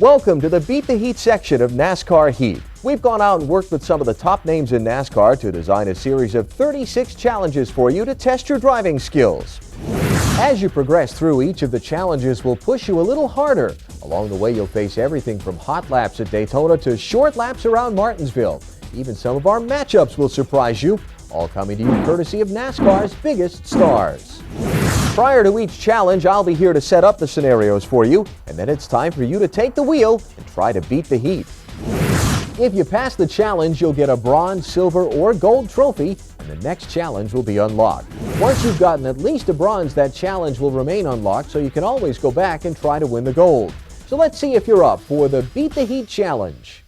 Welcome to the Beat the Heat section of NASCAR Heat. We've gone out and worked with some of the top names in NASCAR to design a series of 36 challenges for you to test your driving skills. As you progress through, each of the challenges will push you a little harder. Along the way, you'll face everything from hot laps at Daytona to short laps around Martinsville. Even some of our matchups will surprise you, all coming to you courtesy of NASCAR's biggest stars. Prior to each challenge, I'll be here to set up the scenarios for you, and then it's time for you to take the wheel and try to beat the heat. If you pass the challenge, you'll get a bronze, silver, or gold trophy, and the next challenge will be unlocked. Once you've gotten at least a bronze, that challenge will remain unlocked, so you can always go back and try to win the gold. So let's see if you're up for the Beat the Heat challenge.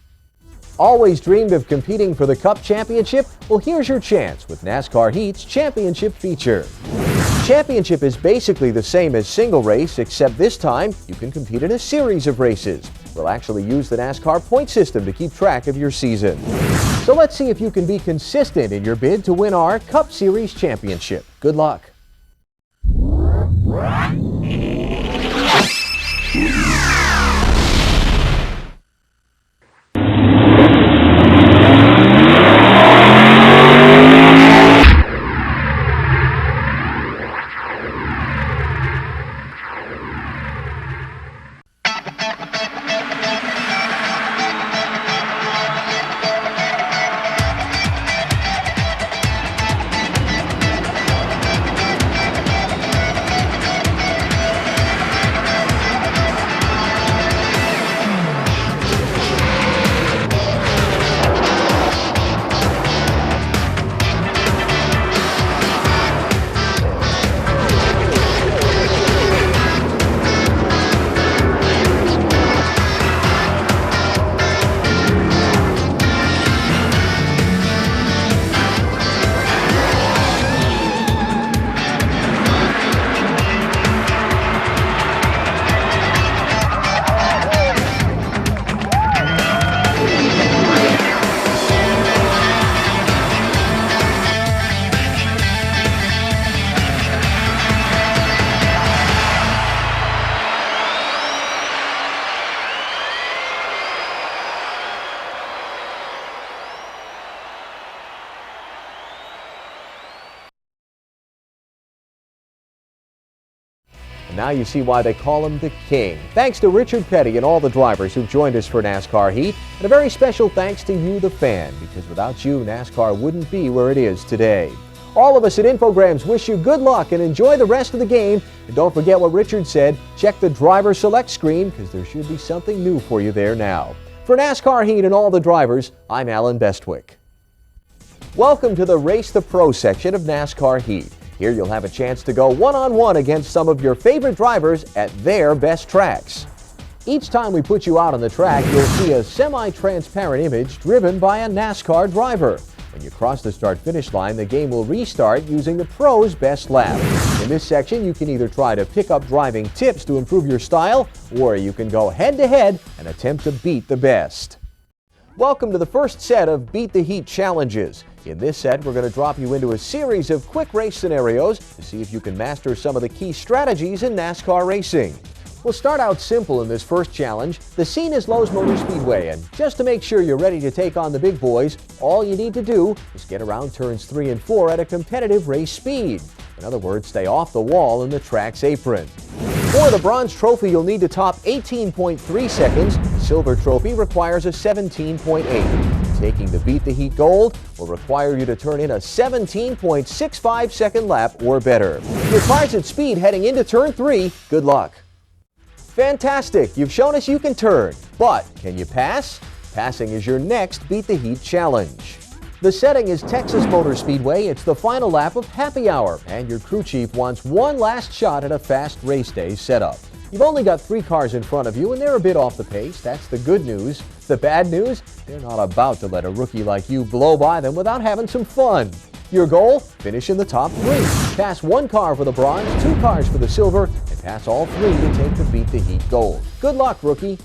Always dreamed of competing for the Cup Championship? Well, here's your chance with NASCAR Heat's Championship feature. Championship is basically the same as single race, except this time you can compete in a series of races. We'll actually use the NASCAR point system to keep track of your season. So let's see if you can be consistent in your bid to win our Cup Series championship. Good luck. And now you see why they call him the King. Thanks to Richard Petty and all the drivers who've joined us for NASCAR Heat. And a very special thanks to you, the fan, because without you, NASCAR wouldn't be where it is today. All of us at Infograms wish you good luck and enjoy the rest of the game. And don't forget what Richard said, check the driver select screen because there should be something new for you there now. For NASCAR Heat and all the drivers, I'm Alan Bestwick. Welcome to the Race the Pro section of NASCAR Heat. Here you'll have a chance to go one-on-one against some of your favorite drivers at their best tracks. Each time we put you out on the track, you'll see a semi-transparent image driven by a NASCAR driver. When you cross the start-finish line, the game will restart using the pro's best lap. In this section, you can either try to pick up driving tips to improve your style, or you can go head-to-head and attempt to beat the best. Welcome to the first set of Beat the Heat challenges. In this set, we're going to drop you into a series of quick race scenarios to see if you can master some of the key strategies in NASCAR racing. We'll start out simple in this first challenge. The scene is Lowe's Motor Speedway, and just to make sure you're ready to take on the big boys, all you need to do is get around turns 3 and 4 at a competitive race speed. In other words, stay off the wall in the track's apron. For the bronze trophy, you'll need to top 18.3 seconds. The silver trophy requires a 17.8. Taking the Beat the Heat gold will require you to turn in a 17.65 second lap or better. Your car's at speed heading into turn 3. Good luck. Fantastic! You've shown us you can turn, but can you pass? Passing is your next Beat the Heat challenge. The setting is Texas Motor Speedway. It's the final lap of Happy Hour, and your crew chief wants one last shot at a fast race day setup. You've only got 3 cars in front of you, and they're a bit off the pace. That's the good news. The bad news? They're not about to let a rookie like you blow by them without having some fun. Your goal? Finish in the top 3. Pass 1 car for the bronze, 2 cars for the silver, and pass all 3 to take the Beat the Heat gold. Good luck, rookie.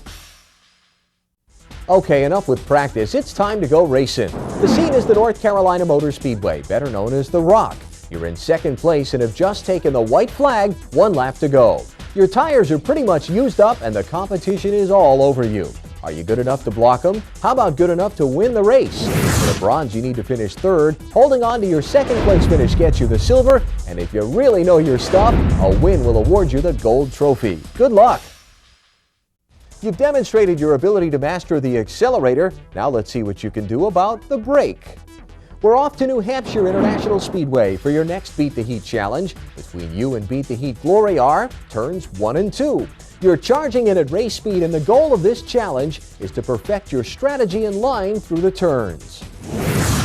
Okay, enough with practice. It's time to go racing. The scene is the North Carolina Motor Speedway, better known as The Rock. You're in second place and have just taken the white flag, 1 lap to go. Your tires are pretty much used up and the competition is all over you. Are you good enough to block them? How about good enough to win the race? For the bronze, you need to finish third. Holding on to your second place finish gets you the silver. And if you really know your stuff, a win will award you the gold trophy. Good luck! You've demonstrated your ability to master the accelerator. Now let's see what you can do about the brake. We're off to New Hampshire International Speedway for your next Beat the Heat challenge. Between you and Beat the Heat glory are turns 1 and 2. You're charging in at race speed, and the goal of this challenge is to perfect your strategy and line through the turns.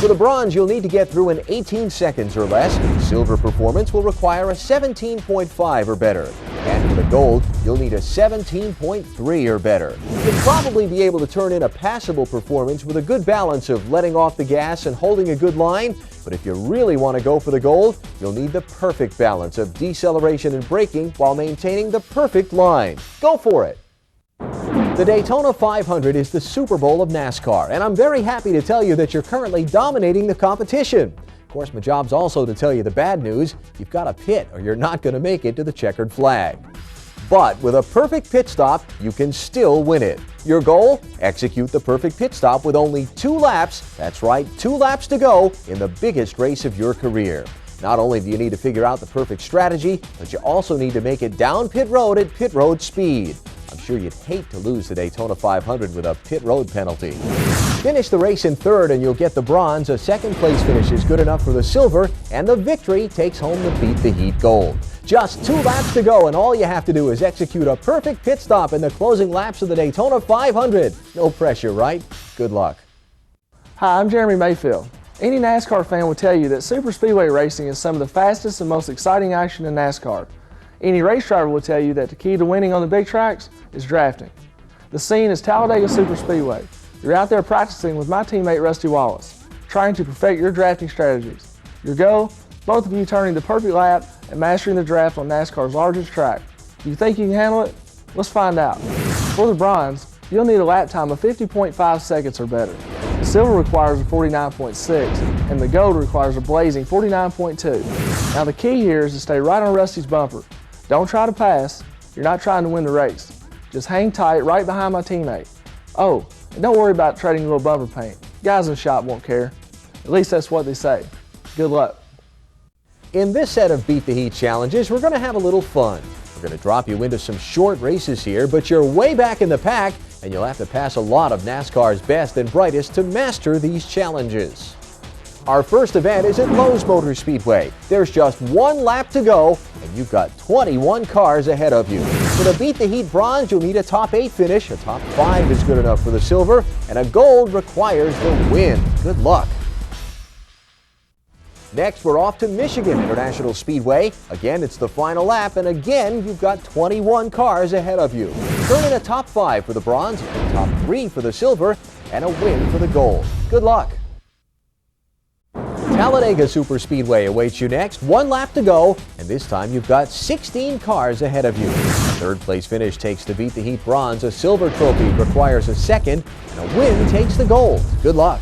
For the bronze, you'll need to get through in 18 seconds or less. Silver performance will require a 17.5 or better. And for the gold, you'll need a 17.3 or better. You'll probably be able to turn in a passable performance with a good balance of letting off the gas and holding a good line. But if you really want to go for the gold, you'll need the perfect balance of deceleration and braking while maintaining the perfect line. Go for it! The Daytona 500 is the Super Bowl of NASCAR, and I'm very happy to tell you that you're currently dominating the competition. Of course, my job's also to tell you the bad news. You've got to pit or you're not going to make it to the checkered flag. But with a perfect pit stop, you can still win it. Your goal? Execute the perfect pit stop with only 2 laps. That's right, 2 laps to go in the biggest race of your career. Not only do you need to figure out the perfect strategy, but you also need to make it down pit road at pit road speed. I'm sure you'd hate to lose the Daytona 500 with a pit road penalty. Finish the race in third and you'll get the bronze. A second place finish is good enough for the silver, and the victory takes home the Beat the Heat gold. Just 2 laps to go, and all you have to do is execute a perfect pit stop in the closing laps of the Daytona 500. No pressure, right? Good luck. Hi, I'm Jeremy Mayfield. Any NASCAR fan will tell you that super speedway racing is some of the fastest and most exciting action in NASCAR. Any race driver will tell you that the key to winning on the big tracks is drafting. The scene is Talladega Superspeedway. You're out there practicing with my teammate Rusty Wallace, trying to perfect your drafting strategies. Your goal? Both of you turning the perfect lap and mastering the draft on NASCAR's largest track. Do you think you can handle it? Let's find out. For the bronze, you'll need a lap time of 50.5 seconds or better. The silver requires a 49.6, and the gold requires a blazing 49.2. Now the key here is to stay right on Rusty's bumper. Don't try to pass. You're not trying to win the race. Just hang tight right behind my teammate. Oh, and don't worry about trading a little bumper paint. Guys in the shop won't care. At least that's what they say. Good luck. In this set of Beat the Heat challenges, we're going to have a little fun. We're going to drop you into some short races here, but you're way back in the pack, and you'll have to pass a lot of NASCAR's best and brightest to master these challenges. Our first event is at Lowe's Motor Speedway. There's just 1 lap to go, and you've got 21 cars ahead of you. For the Beat the Heat bronze, you'll need a top 8 finish. A top 5 is good enough for the silver, and a gold requires the win. Good luck. Next, we're off to Michigan International Speedway. Again, it's the final lap, and again, you've got 21 cars ahead of you. Turn in a top 5 for the bronze, a top 3 for the silver, and a win for the gold. Good luck. Talladega Superspeedway awaits you next. 1 lap to go, and this time you've got 16 cars ahead of you. A third place finish takes the Beat the Heat bronze. A silver trophy requires a second, and a win takes the gold. Good luck.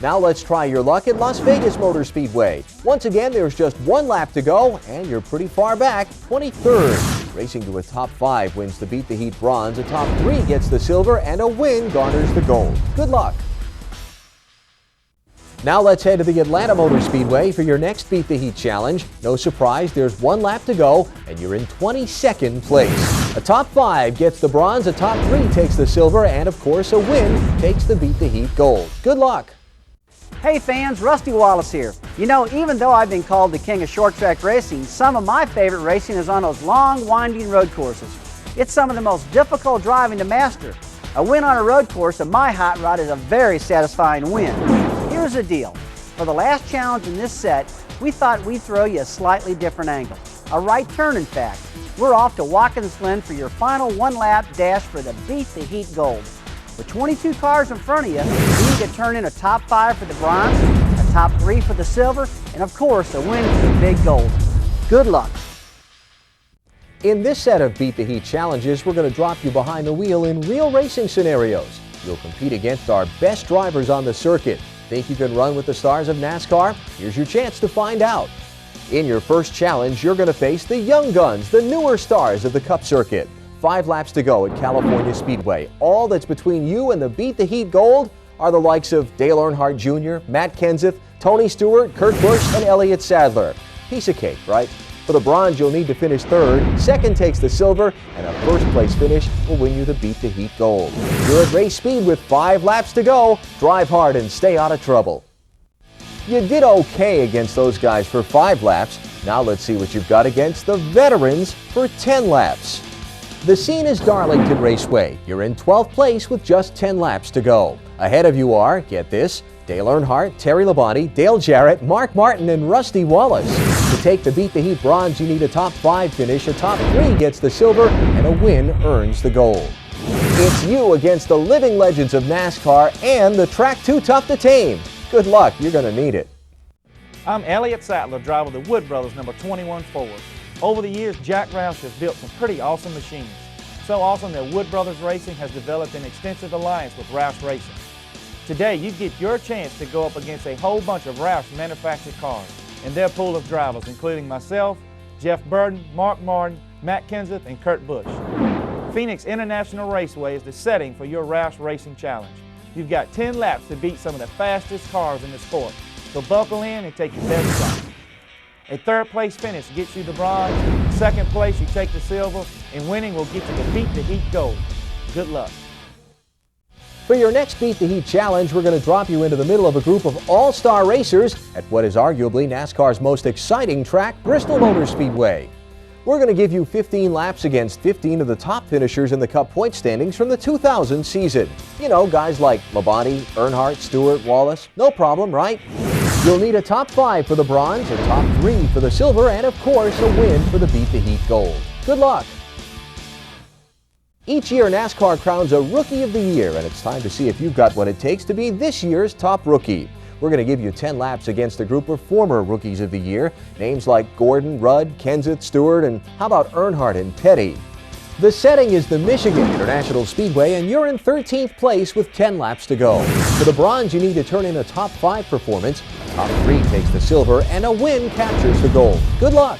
Now let's try your luck at Las Vegas Motor Speedway. Once again, there's just 1 lap to go, and you're pretty far back, 23rd. Racing to a top 5 wins the Beat the Heat bronze. A top 3 gets the silver, and a win garners the gold. Good luck. Now let's head to the Atlanta Motor Speedway for your next Beat the Heat challenge. No surprise, there's 1 lap to go, and you're in 22nd place. A top 5 gets the bronze, a top 3 takes the silver, and of course a win takes the Beat the Heat gold. Good luck. Hey fans, Rusty Wallace here. You know, even though I've been called the king of short track racing, some of my favorite racing is on those long, winding road courses. It's some of the most difficult driving to master. A win on a road course of my hot rod is a very satisfying win. Here's the deal. For the last challenge in this set, we thought we'd throw you a slightly different angle. A right turn, in fact. We're off to Watkins Glen for your final 1-lap dash for the Beat the Heat gold. With 22 cars in front of you, you need to turn in a top 5 for the bronze, a top 3 for the silver, and of course, a win for the big gold. Good luck. In this set of Beat the Heat challenges, we're going to drop you behind the wheel in real racing scenarios. You'll compete against our best drivers on the circuit. Think you can run with the stars of NASCAR? Here's your chance to find out. In your first challenge, you're going to face the young guns, the newer stars of the Cup circuit. 5 laps to go at California Speedway. All that's between you and the Beat the Heat Gold are the likes of Dale Earnhardt Jr., Matt Kenseth, Tony Stewart, Kurt Busch, and Elliott Sadler. Piece of cake, right? For the bronze, you'll need to finish third. Second takes the silver, and a first-place finish will win you the Beat the Heat Gold. You're at race speed with 5 laps to go. Drive hard and stay out of trouble. You did okay against those guys for 5 laps. Now let's see what you've got against the veterans for 10 laps. The scene is Darlington Raceway. You're in 12th place with just 10 laps to go. Ahead of you are, get this, Dale Earnhardt, Terry Labonte, Dale Jarrett, Mark Martin, and Rusty Wallace. To take the Beat the Heat bronze, you need a top 5 finish, a top 3 gets the silver, and a win earns the gold. It's you against the living legends of NASCAR and the track too tough to tame. Good luck, you're going to need it. I'm Elliott Sadler, driver of the Wood Brothers number 21 Ford. Over the years, Jack Roush has built some pretty awesome machines. So awesome that Wood Brothers Racing has developed an extensive alliance with Roush Racing. Today, you get your chance to go up against a whole bunch of Roush manufactured cars and their pool of drivers, including myself, Jeff Burton, Mark Martin, Matt Kenseth, and Kurt Busch. Phoenix International Raceway is the setting for your Roush Racing Challenge. You've got 10 laps to beat some of the fastest cars in the sport, so buckle in and take your best shot. A third-place finish gets you the bronze, second place you take the silver, and winning will get you the Beat the Heat Gold. Good luck. For your next Beat the Heat challenge, we're going to drop you into the middle of a group of all-star racers at what is arguably NASCAR's most exciting track, Bristol Motor Speedway. We're going to give you 15 laps against 15 of the top finishers in the Cup point standings from the 2000 season. You know, guys like Labonte, Earnhardt, Stewart, Wallace. No problem, right? You'll need a top 5 for the bronze, a top 3 for the silver, and of course a win for the Beat the Heat Gold. Good luck! Each year, NASCAR crowns a Rookie of the Year, and it's time to see if you've got what it takes to be this year's top rookie. We're going to give you 10 laps against a group of former Rookies of the Year, names like Gordon, Rudd, Kenseth, Stewart, and how about Earnhardt and Petty? The setting is the Michigan International Speedway, and you're in 13th place with 10 laps to go. For the bronze, you need to turn in a top 5 performance, a top 3 takes the silver, and a win captures the gold. Good luck!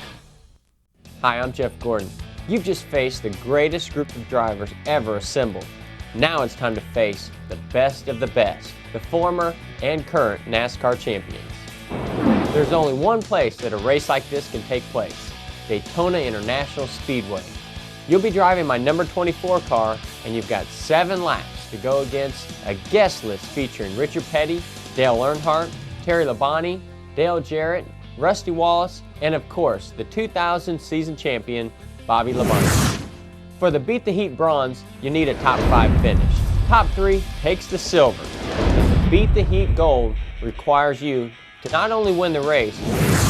Hi, I'm Jeff Gordon. You've just faced the greatest group of drivers ever assembled. Now it's time to face the best of the best, the former and current NASCAR champions. There's only one place that a race like this can take place, Daytona International Speedway. You'll be driving my number 24 car, and you've got 7 laps to go against a guest list featuring Richard Petty, Dale Earnhardt, Terry Labonte, Dale Jarrett, Rusty Wallace, and of course, the 2000 season champion, Bobby Labonte. For the Beat the Heat bronze, you need a top 5 finish. Top 3 takes the silver. And the Beat the Heat gold requires you to not only win the race,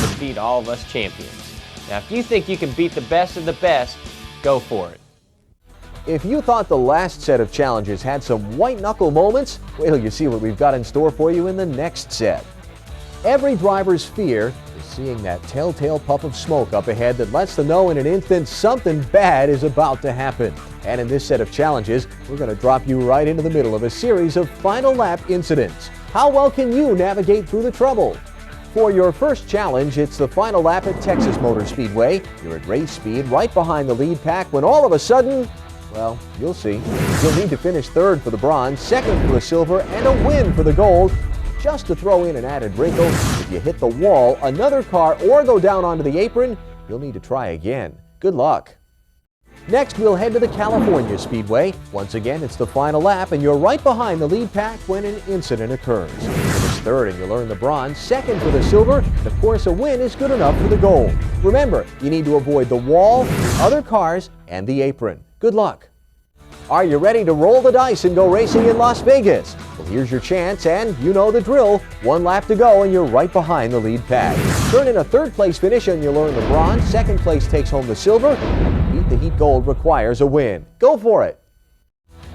but beat all of us champions. Now, if you think you can beat the best of the best, go for it. If you thought the last set of challenges had some white-knuckle moments, wait till you see what we've got in store for you in the next set. Every driver's fear is seeing that telltale puff of smoke up ahead that lets them know in an instant something bad is about to happen. And in this set of challenges, we're going to drop you right into the middle of a series of final lap incidents. How well can you navigate through the trouble? For your first challenge, it's the final lap at Texas Motor Speedway. You're at race speed right behind the lead pack when all of a sudden, well, you'll see. You'll need to finish third for the bronze, second for the silver, and a win for the gold. Just to throw in an added wrinkle, if you hit the wall, another car, or go down onto the apron, you'll need to try again. Good luck. Next, we'll head to the California Speedway. Once again, it's the final lap, and you're right behind the lead pack when an incident occurs. Finish third, and you'll earn the bronze, second for the silver, and of course, a win is good enough for the gold. Remember, you need to avoid the wall, the other cars, and the apron. Good luck. Are you ready to roll the dice and go racing in Las Vegas? Well, here's your chance, and you know the drill. 1 lap to go, and you're right behind the lead pack. Turn in a third-place finish, and you'll earn the bronze. Second place takes home the silver, and the Beat the Heat Gold requires a win. Go for it.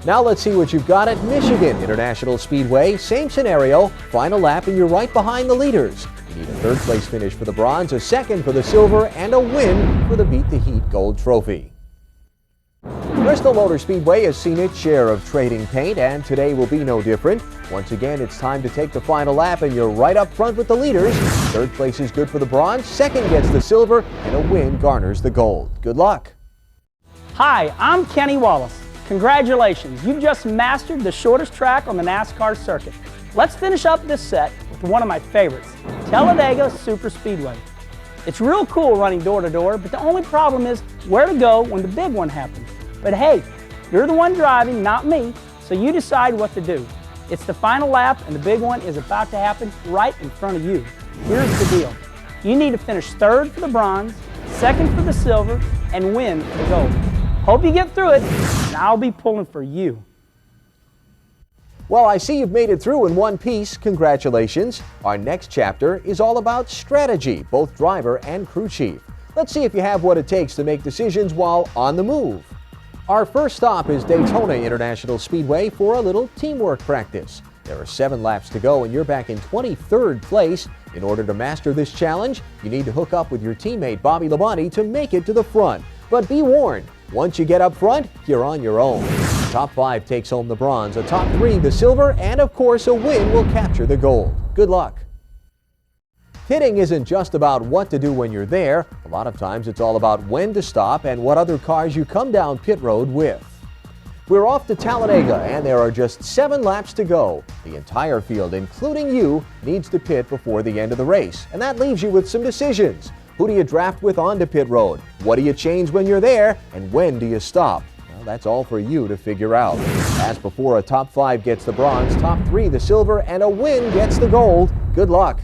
Now let's see what you've got at Michigan International Speedway. Same scenario, final lap, and you're right behind the leaders. You need a third-place finish for the bronze, a second for the silver, and a win for the Beat the Heat Gold trophy. Bristol Motor Speedway has seen its share of trading paint, and today will be no different. Once again, it's time to take the final lap, and you're right up front with the leaders. Third place is good for the bronze, second gets the silver, and a win garners the gold. Good luck. Hi, I'm Kenny Wallace. Congratulations, you've just mastered the shortest track on the NASCAR circuit. Let's finish up this set with one of my favorites, Talladega Superspeedway. It's real cool running door to door, but the only problem is where to go when the big one happens. But hey, you're the one driving, not me, so you decide what to do. It's the final lap and the big one is about to happen right in front of you. Here's the deal. You need to finish third for the bronze, second for the silver, and win for the gold. Hope you get through it, and I'll be pulling for you. Well, I see you've made it through in one piece. Congratulations. Our next chapter is all about strategy, both driver and crew chief. Let's see if you have what it takes to make decisions while on the move. Our first stop is Daytona International Speedway for a little teamwork practice. There are 7 laps to go and you're back in 23rd place. In order to master this challenge, you need to hook up with your teammate Bobby Labonte to make it to the front. But be warned, once you get up front, you're on your own. The top 5 takes home the bronze, a top 3 the silver, and of course a win will capture the gold. Good luck. Pitting isn't just about what to do when you're there. A lot of times it's all about when to stop and what other cars you come down pit road with. We're off to Talladega and there are just 7 laps to go. The entire field, including you, needs to pit before the end of the race. And that leaves you with some decisions. Who do you draft with onto pit road? What do you change when you're there? And when do you stop? Well, that's all for you to figure out. As before, a top 5 gets the bronze, top 3 the silver, and a win gets the gold. Good luck.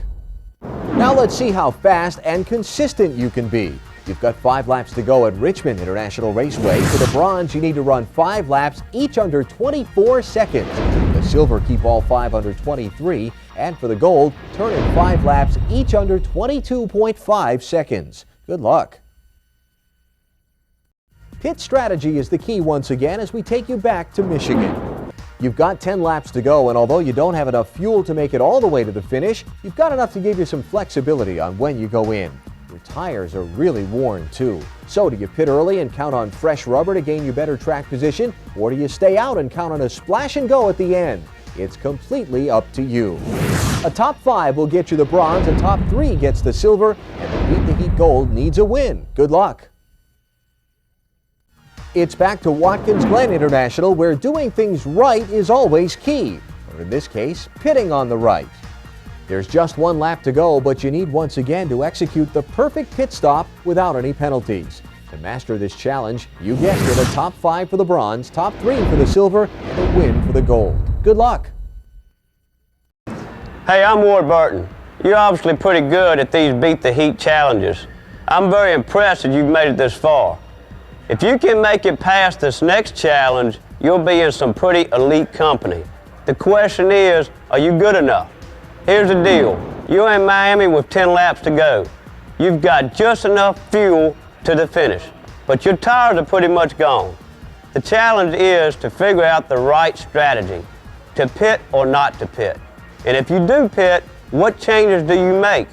Now let's see how fast and consistent you can be. You've got 5 laps to go at Richmond International Raceway. For the bronze, you need to run 5 laps, each under 24 seconds. The silver, keep all 5 under 23. And for the gold, turn in 5 laps, each under 22.5 seconds. Good luck. Pit strategy is the key once again as we take you back to Michigan. You've got 10 laps to go, and although you don't have enough fuel to make it all the way to the finish, you've got enough to give you some flexibility on when you go in. Your tires are really worn too. So do you pit early and count on fresh rubber to gain you better track position, or do you stay out and count on a splash and go at the end? It's completely up to you. A top 5 will get you the bronze, a top 3 gets the silver, and the Beat the Heat Gold needs a win. Good luck. It's back to Watkins Glen International, where doing things right is always key, or in this case, pitting on the right. There's just 1 lap to go, but you need once again to execute the perfect pit stop without any penalties. To master this challenge, you guessed it, a top 5 for the bronze, top 3 for the silver, and a win for the gold. Good luck. Hey, I'm Ward Burton. You're obviously pretty good at these Beat the Heat challenges. I'm very impressed that you've made it this far. If you can make it past this next challenge, you'll be in some pretty elite company. The question is, are you good enough? Here's the deal. You're in Miami with 10 laps to go. You've got just enough fuel to the finish, but your tires are pretty much gone. The challenge is to figure out the right strategy, to pit or not to pit. And if you do pit, what changes do you make?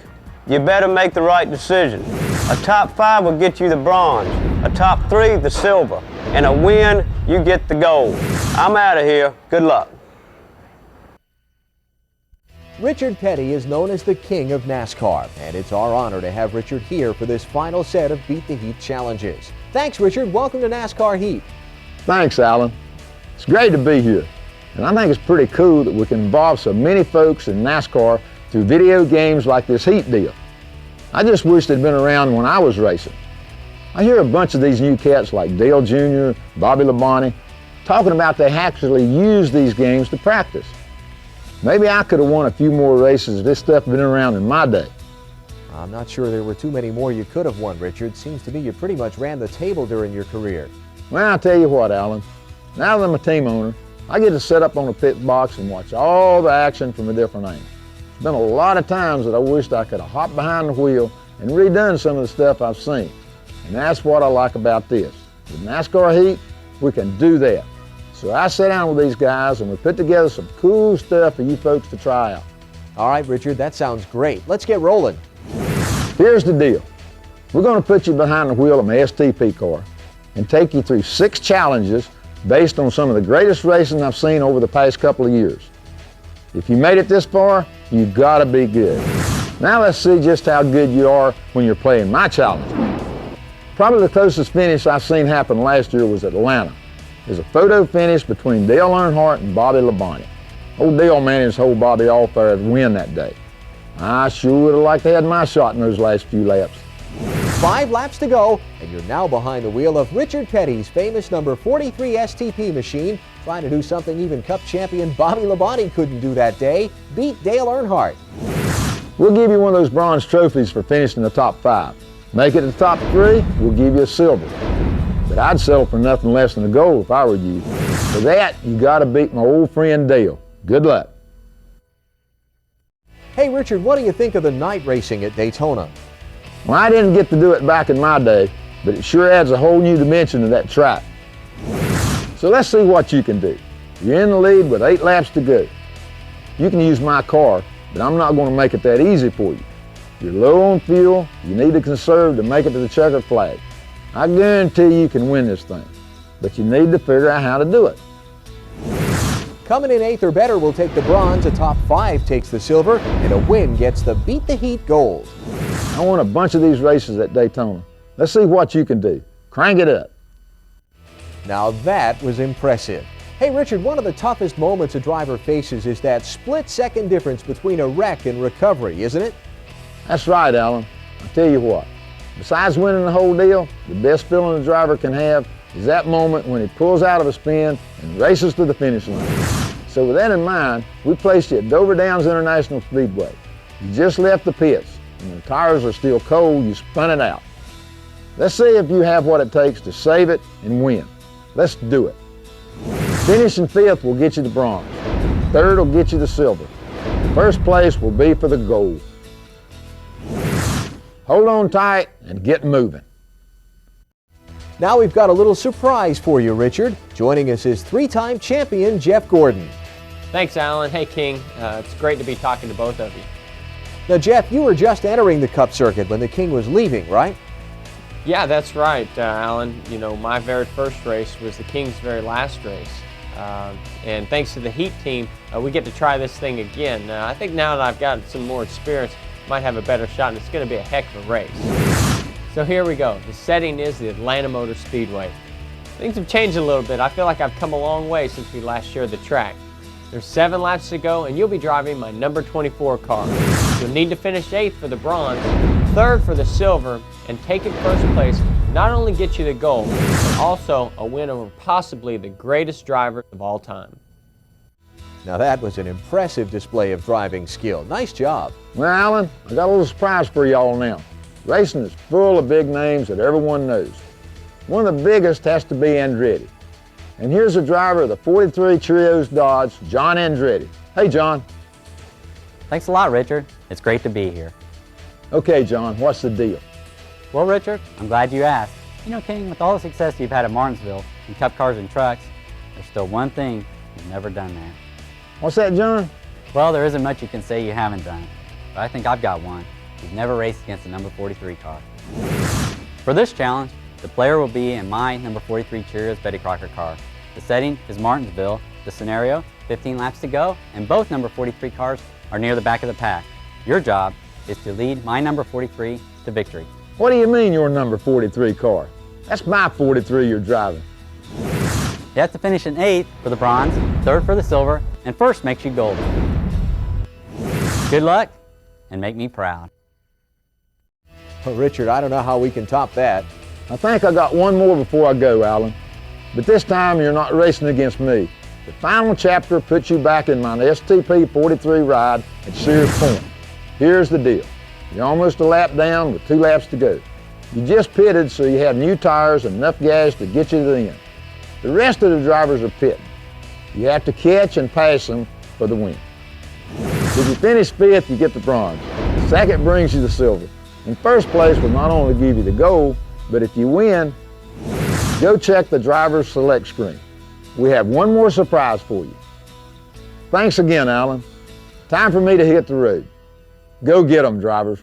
You better make the right decision. A top 5 will get you the bronze, a top 3 the silver, and a win, you get the gold. I'm out of here. Good luck. Richard Petty is known as the king of NASCAR, and it's our honor to have Richard here for this final set of Beat the Heat challenges. Thanks, Richard. Welcome to NASCAR Heat. Thanks, Alan. It's great to be here, and I think it's pretty cool that we can involve so many folks in NASCAR through video games like this Heat deal. I just wish they'd been around when I was racing. I hear a bunch of these new cats like Dale Jr., Bobby Labonte, talking about they actually use these games to practice. Maybe I could have won a few more races if this stuff had been around in my day. I'm not sure there were too many more you could have won, Richard. Seems to me you pretty much ran the table during your career. Well, I'll tell you what, Alan. Now that I'm a team owner, I get to sit up on the pit box and watch all the action from a different angle. There's been a lot of times that I wished I could have hopped behind the wheel and redone some of the stuff I've seen. And that's what I like about this. With NASCAR Heat, we can do that. So I sat down with these guys and we put together some cool stuff for you folks to try out. All right, Richard, that sounds great. Let's get rolling. Here's the deal. We're going to put you behind the wheel of my STP car. and take you through 6 challenges based on some of the greatest racing I've seen over the past couple of years. If you made it this far, you've got to be good. Now let's see just how good you are when you're playing my challenge. Probably the closest finish I've seen happen last year was Atlanta. There's a photo finish between Dale Earnhardt and Bobby Labonte. Old Dale managed his whole Bobby off there to win that day. I sure would have liked to have my shot in those last few laps. 5 laps to go, and you're now behind the wheel of Richard Petty's famous number 43 STP machine, trying to do something even Cup champion Bobby Labonte couldn't do that day, beat Dale Earnhardt. We'll give you one of those bronze trophies for finishing the top 5. Make it the top 3, we'll give you a silver. But I'd settle for nothing less than a gold if I were you. For that, you got to beat my old friend Dale. Good luck. Hey Richard, what do you think of the night racing at Daytona? Well, I didn't get to do it back in my day, but it sure adds a whole new dimension to that track. So let's see what you can do. You're in the lead with 8 laps to go. You can use my car, but I'm not going to make it that easy for you. You're low on fuel, you need to conserve to make it to the checkered flag. I guarantee you can win this thing, but you need to figure out how to do it. Coming in 8th or better will take the bronze, a top 5 takes the silver, and a win gets the Beat the Heat gold. I won a bunch of these races at Daytona. Let's see what you can do. Crank it up. Now that was impressive. Hey Richard, one of the toughest moments a driver faces is that split-second difference between a wreck and recovery, isn't it? That's right, Alan. I'll tell you what, besides winning the whole deal, the best feeling a driver can have is that moment when he pulls out of a spin and races to the finish line. So with that in mind, we placed you at Dover Downs International Speedway. You just left the pits, and the tires are still cold, you spun it out. Let's see if you have what it takes to save it and win. Let's do it. Finishing 5th will get you the bronze. 3rd will get you the silver. 1st place will be for the gold. Hold on tight and get moving. Now we've got a little surprise for you, Richard. Joining us is 3-time champion Jeff Gordon. Thanks, Alan. Hey, King. It's great to be talking to both of you. Now, Jeff, you were just entering the Cup circuit when the King was leaving, right? Yeah, that's right, Alan. You know, my very first race was the King's very last race. And thanks to the Heat team, we get to try this thing again. I think now that I've got some more experience, might have a better shot, and it's going to be a heck of a race. So here we go. The setting is the Atlanta Motor Speedway. Things have changed a little bit. I feel like I've come a long way since we last shared the track. There's 7 laps to go, and you'll be driving my number 24 car. You'll need to finish 8th for the bronze, 3rd for the silver, and taking 1st place not only gets you the gold, but also a win over possibly the greatest driver of all time. Now that was an impressive display of driving skill. Nice job. Well, Alan, I got a little surprise for y'all now. Racing is full of big names that everyone knows. One of the biggest has to be Andretti. And here's the driver of the 43 Trios Dodge, John Andretti. Hey, John. Thanks a lot, Richard. It's great to be here. Okay, John, what's the deal? Well, Richard, I'm glad you asked. You know, King, with all the success you've had at Martinsville in Cup cars and trucks, there's still one thing you've never done there. What's that, John? Well, there isn't much you can say you haven't done, but I think I've got one. You've never raced against a number 43 car. For this challenge, the player will be in my number 43 Cheerios Betty Crocker car. The setting is Martinsville. The scenario, 15 laps to go, and both number 43 cars are near the back of the pack. Your job is to lead my number 43 to victory. What do you mean your number 43 car? That's my 43 you're driving. You have to finish in 8th for the bronze, 3rd for the silver, and 1st makes you gold. Good luck, and make me proud. Well, Richard, I don't know how we can top that. I think I got one more before I go, Alan. But this time you're not racing against me. The final chapter puts you back in my STP 43 ride at Sears Point. Here's the deal. You're almost a lap down with 2 laps to go. You just pitted, so you have new tires and enough gas to get you to the end. The rest of the drivers are pitting. You have to catch and pass them for the win. If you finish 5th, you get the bronze. 2nd brings you the silver. And 1st place will not only give you the gold, but if you win, go check the driver's select screen. We have one more surprise for you. Thanks again, Alan. Time for me to hit the road. Go get 'em, drivers.